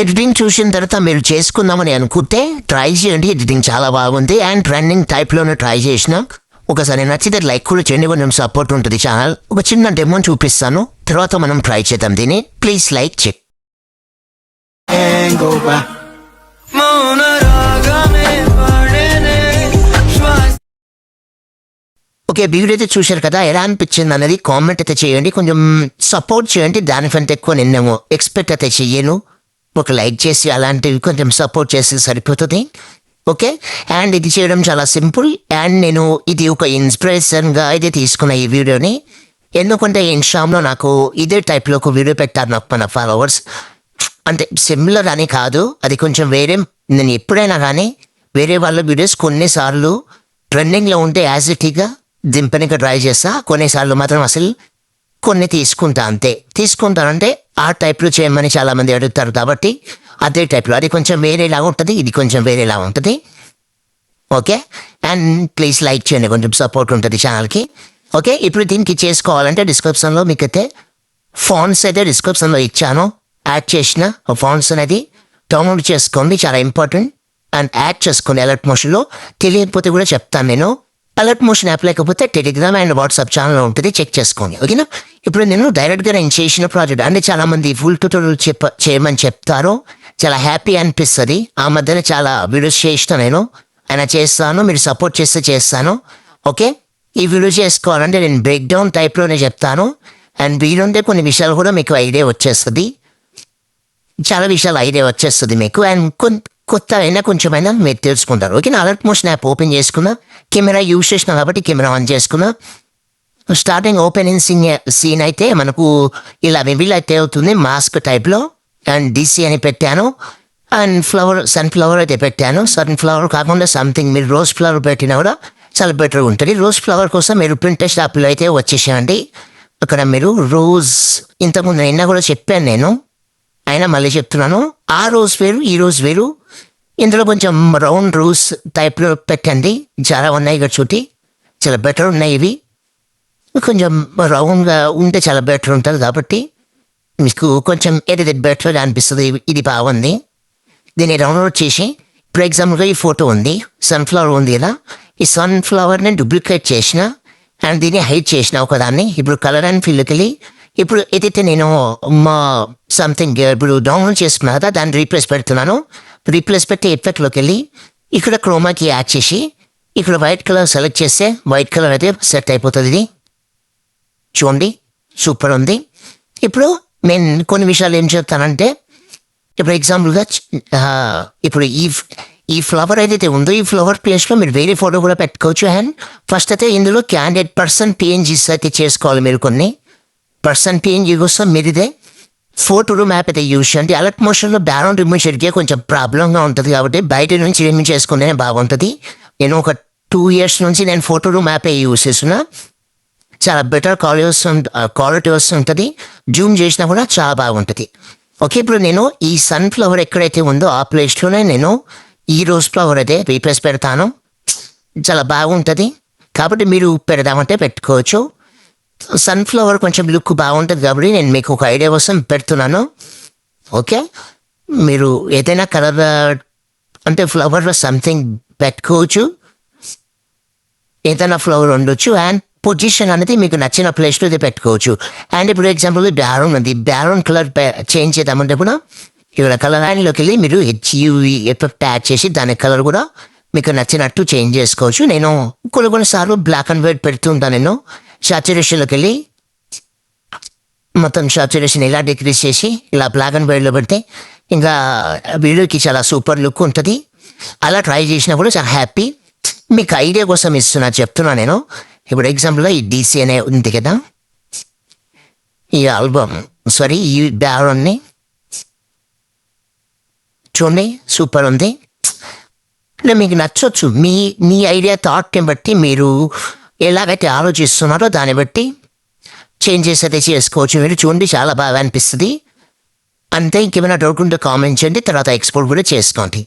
Editing చూసిన తర్వాత మీరు చేసుకుందామని అనుకుంటే ట్రై చేయండి. ఎడిటింగ్ చాలా బాగుంది అండ్ ట్రెండింగ్ టైప్లోనే ట్రై చేసిన. ఒకసారి నచ్చితే లైక్ కూడా చేయండి, కొంచెం సపోర్ట్ ఉంటుంది ఛానల్. ఒక చిన్న డెమో చూపిస్తాను, తర్వాత మనం ట్రై చేద్దాం దీన్ని. ప్లీజ్ లైక్ చేయండి. ఓకే, వీడియో అయితే చూశారు కదా, ఎలా అనిపించింది అనేది కామెంట్ అయితే చేయండి. కొంచెం సపోర్ట్ చేయండి, దానికంటే ఎక్కువ నిన్నేమో ఎక్స్పెక్ట్ అయితే చెయ్యను. ఒక లైక్ చేసి అలాంటివి కొంచెం సపోర్ట్ చేసి సరిపోతుంది. ఓకే, అండ్ ఇది చేయడం చాలా సింపుల్. అండ్ నేను ఇది ఒక ఇన్స్పిరేషన్గా అయితే తీసుకున్న ఈ వీడియోని. ఎందుకంటే ఇన్స్టాగ్రామ్లో నాకు ఇదే టైప్లో ఒక వీడియో పెట్టారు నాకు మన ఫాలోవర్స్. అంటే సిమిలర్ అని కాదు, అది కొంచెం వేరే. నేను ఎప్పుడైనా కానీ వేరే వాళ్ళ వీడియోస్ కొన్నిసార్లు ట్రెండింగ్లో ఉంటే యాజ్ ఇటీగా దింపనికి ట్రై చేస్తా. కొన్నిసార్లు మాత్రం అసలు కొన్ని తీసుకుంటా, అంతే. తీసుకుంటానంటే ఆ టైప్లో చేయమని చాలామంది అడుగుతారు కాబట్టి అదే టైప్లో. అది కొంచెం వేరేలా ఉంటుంది, ఇది కొంచెం వేరేలా ఉంటుంది. ఓకే, అండ్ ప్లీజ్ లైక్ చేయండి, కొంచెం సపోర్ట్ ఉంటుంది ఛానల్కి. ఓకే, ఇప్పుడు దీనికి చేసుకోవాలంటే డిస్క్రిప్షన్లో మీకైతే ఫాంట్స్ అయితే డిస్క్రిప్షన్లో ఇచ్చాను. యాడ్ చేసిన ఫాంట్స్ అనేది డౌన్లోడ్ చేసుకోండి, చాలా ఇంపార్టెంట్. అండ్ యాడ్ చేసుకోండి అలర్ట్ మోషన్లో. తెలియకపోతే కూడా చెప్తాను నేను. అలర్ట్ మోషన్ యాప్ లేకపోతే టెలిగ్రామ్ అండ్ వాట్సాప్ ఛానల్లో ఉంటుంది, చెక్ చేసుకోండి. ఓకేనా, ఇప్పుడు నేను డైరెక్ట్గా నేను చేసిన ప్రాజెక్ట్ అంటే చాలామంది ఫుల్ ట్యూటోరియల్ చేయమని చెప్తారు, చాలా హ్యాపీ అనిపిస్తుంది. ఆ మధ్యన చాలా వీడియోస్ చేసిన నేను, ఆయన చేస్తాను, మీరు సపోర్ట్ చేస్తే చేస్తాను. ఓకే, ఈ వీడియో చేసుకోవాలంటే నేను బ్రేక్ డౌన్ టైప్లోనే చెప్తాను. అండ్ వీలుంటే కొన్ని విషయాలు కూడా మీకు ఐడియా వచ్చేస్తుంది, చాలా విషయాలు ఐడియా వచ్చేస్తుంది మీకు. అండ్ కొత్త అయినా కొంచెమైనా మీరు తెలుసుకుంటారు. Okay, alert motion app open చేసుకున్నా, కెమెరా యూజ్ చేసినా కాబట్టి కెమెరా ఆన్ చేసుకున్నా. స్టార్టింగ్ ఓపెనింగ్ సీన్ అయితే మనకు ఇలా రివీల్ అయితే అవుతుంది మాస్క్ టైప్లో. అండ్ డీసీ అని పెట్టాను. అండ్ సన్ఫ్లవర్ అయితే పెట్టాను. సన్ఫ్లవర్ కాకుండా సంథింగ్ మీరు రోజ్ ఫ్లవర్ పెట్టినా కూడా చాలా బెటర్ ఉంటుంది. రోజ్ ఫ్లవర్ కోసం మీరు ప్రింటెస్ట్ యాప్లో అయితే వచ్చేసేయండి. అక్కడ మీరు రోజ్ ఇంతకుముందు నిన్న కూడా చెప్పాను నేను, అయినా మళ్ళీ చెప్తున్నాను. ఆ రోజ్ వేరు, ఈ రోజ్ వేరు. ఇందులో కొంచెం రౌండ్ రోజ్ టైప్లో పెట్టండి. చాలా ఉన్నాయి ఇక్కడ చూటి, చాలా బెటర్ ఉన్నాయి ఇవి. కొంచెం రౌండ్గా ఉంటే చాలా బెటర్ ఉంటుంది కాబట్టి మీకు కొంచెం ఏదైతే బెటర్గా అనిపిస్తుంది. ఇది బాగుంది, దీన్ని డౌన్లోడ్ చేసి ఫర్ ఎగ్జాంపుల్గా ఈ ఫోటో ఉంది, సన్ఫ్లవర్ ఉంది ఇలా. ఈ సన్ఫ్లవర్ని డూప్లికేట్ చేసిన అండ్ దీన్ని హైడ్ చేసిన ఒకదాన్ని. ఇప్పుడు కలర్ అండ్ ఫీల్డ్కి వెళ్ళి ఇప్పుడు ఏదైతే నేను మా సంథింగ్ ఇప్పుడు డౌన్లోడ్ చేసుకున్నా కదా, దాన్ని రీప్లేస్ పెడుతున్నాను. రీప్లేస్ పెట్టి ఎఫెక్ట్లోకి వెళ్ళి ఇక్కడ క్రోమాకి యాడ్ చేసి ఇక్కడ వైట్ కలర్ సెలెక్ట్ చేస్తే వైట్ కలర్ అయితే సెట్ అయిపోతుంది. ఇది చూడండి, సూపర్ ఉంది. ఇప్పుడు నేను కొన్ని విషయాలు ఏం చెప్తానంటే, ఇప్పుడు ఎగ్జాంపుల్గా ఇప్పుడు ఈ ఫ్లవర్ ఏదైతే ఉందో ఈ ఫ్లవర్ ప్లేస్లో మీరు వేరే ఫోటో కూడా పెట్టుకోవచ్చు. అండ్ ఫస్ట్ అయితే ఇందులో క్యాండిడేట్ పర్సన్ పిఎన్జీస్ అయితే చేసుకోవాలి. మీరు కొన్ని పర్సన్ పిఎన్జీ కోసం మీరుదే ఫోటో మ్యాప్ అయితే యూజ్ చేయండి. అలర్ట్ మోషన్లో బ్యాక్గ్రౌండ్ రిమూవ్ చేయడానికి కొంచెం ప్రాబ్లంగా ఉంటుంది కాబట్టి బయట నుంచి రిమూవ్ చేసుకుంటేనే బాగుంటుంది. నేను ఒక 2 years నుంచి నేను ఫోటో మ్యాపే యూజ్ చేస్తున్నా. చాలా బెటర్ క్వాలిటీ వస్తుంటుంది, జూమ్ చేసినా కూడా చాలా బాగుంటుంది. ఓకే, ఇప్పుడు నేను ఈ సన్ఫ్లవర్ ఎక్కడైతే ఉందో ఆ ప్లేస్లోనే నేను ఈ రోజ్ ఫ్లవర్ అయితే రీప్లేస్ పెడతాను. చాలా బాగుంటుంది కాబట్టి మీరు పెడదామంటే పెట్టుకోవచ్చు. సన్ఫ్లవర్ కొంచెం లుక్ బాగుంటుంది కాబట్టి నేను మీకు ఒక ఐడియా కోసం పెడుతున్నాను. ఓకే, మీరు ఏదైనా కలర్ అంటే ఫ్లవర్లో సంథింగ్ పెట్టుకోవచ్చు, ఏదైనా ఫ్లవర్ ఉండొచ్చు. అండ్ పొజిషన్ అనేది మీకు నచ్చిన ప్లేస్లో ఇది పెట్టుకోవచ్చు. అండ్ ఇప్పుడు ఎగ్జాంపుల్ బ్యారౌన్ ఉంది, బ్యారౌన్ కలర్ చేంజ్ చేద్దామంటే కూడా ఇక్కడ కలర్ లైన్లోకి వెళ్ళి మీరు HUV ఎఫెక్ట్ యాడ్ చేసి దాని కలర్ కూడా మీకు నచ్చినట్టు చేంజ్ చేసుకోవచ్చు. నేను కొన్నిసార్లు బ్లాక్ అండ్ వైట్ పెడుతుంటాను. నేను సాచురేషన్లోకి వెళ్ళి మొత్తం సాచురేషన్ ఇలా డిక్రీజ్ చేసి ఇలా బ్లాక్ అండ్ వైట్లో పెడితే ఇంకా వీడియోకి చాలా సూపర్ లుక్ ఉంటుంది. అలా ట్రై చేసినా కూడా చాలా హ్యాపీ. మీకు ఐడియా కోసం చెప్తున్నా నేను. ఇప్పుడు ఎగ్జాంపుల్గా ఈ డీసీ అనే ఉంది కదా, ఈ ఆల్బమ్ ఈ బ్యాక్గ్రౌండ్ని చూడండి, సూపర్ ఉంది. అంటే మీకు నచ్చవచ్చు, మీ ఐడియా థాట్ని బట్టి మీరు ఎలాగైతే ఆలోచిస్తున్నారో దాన్ని బట్టి చేంజెస్ అయితే చేసుకోవచ్చు. మీరు చూడండి, చాలా బాగా అనిపిస్తుంది. అంతే, ఇంకేమైనా డౌట్ ఉంటే కామెంట్ చేయండి, తర్వాత ఎక్స్పోర్ట్ కూడా చేసుకోండి.